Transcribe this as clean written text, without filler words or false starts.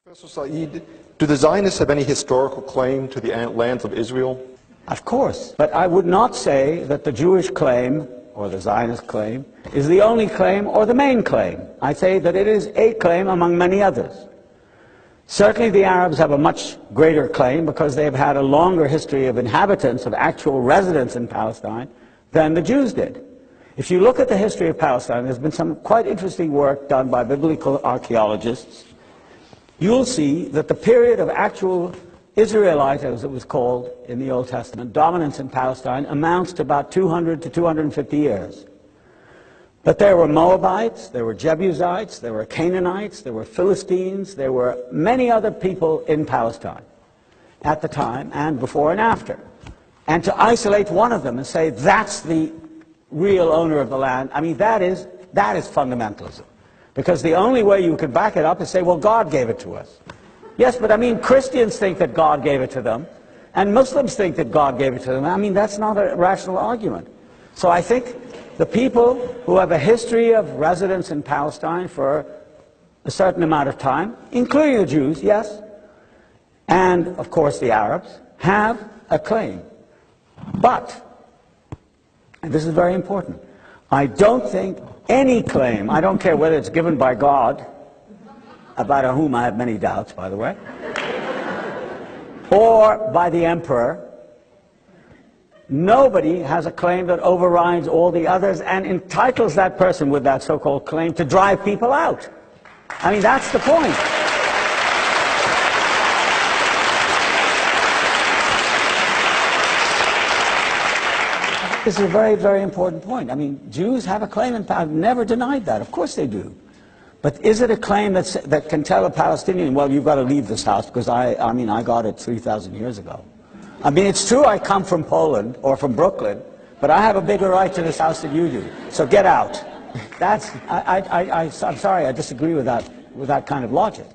Professor Said, do the Zionists have any historical claim to the lands of Israel? Of course, but I would not say that the Jewish claim, or the Zionist claim, is the only claim or the main claim. I say that it is a claim among many others. Certainly the Arabs have a much greater claim because they have had a longer history of inhabitants, of actual residents in Palestine, than the Jews did. If you look at the history of Palestine, there's been some quite interesting work done by biblical archaeologists. You'll see that the period of actual Israelite, as it was called in the Old Testament, dominance in Palestine amounts to about 200 to 250 years. But there were Moabites, there were Jebusites, there were Canaanites, there were Philistines, there were many other people in Palestine at the time and before and after. And to isolate one of them and say that's the real owner of the land, I mean, that is fundamentalism. Because the only way you can back it up is say, well, God gave it to us. Yes, but I mean, Christians think that God gave it to them, and Muslims think that God gave it to them. I mean, that's not a rational argument. So I think the people who have a history of residence in Palestine for a certain amount of time, including the Jews, yes, and of course the Arabs, have a claim. But, and this is very important, I don't think any claim, I don't care whether it's given by God, about whom I have many doubts, by the way, or by the emperor, nobody has a claim that overrides all the others and entitles that person with that so-called claim to drive people out. I mean, that's the point. This is a very, very important point. I mean, Jews have a claim in Palestine. I've never denied that. Of course they do. But is it a claim that can tell a Palestinian, well, you've got to leave this house because I mean, I got it 3,000 years ago. I mean, it's true I come from Poland or from Brooklyn, but I have a bigger right to this house than you do. So get out. I'm sorry, I disagree with that kind of logic.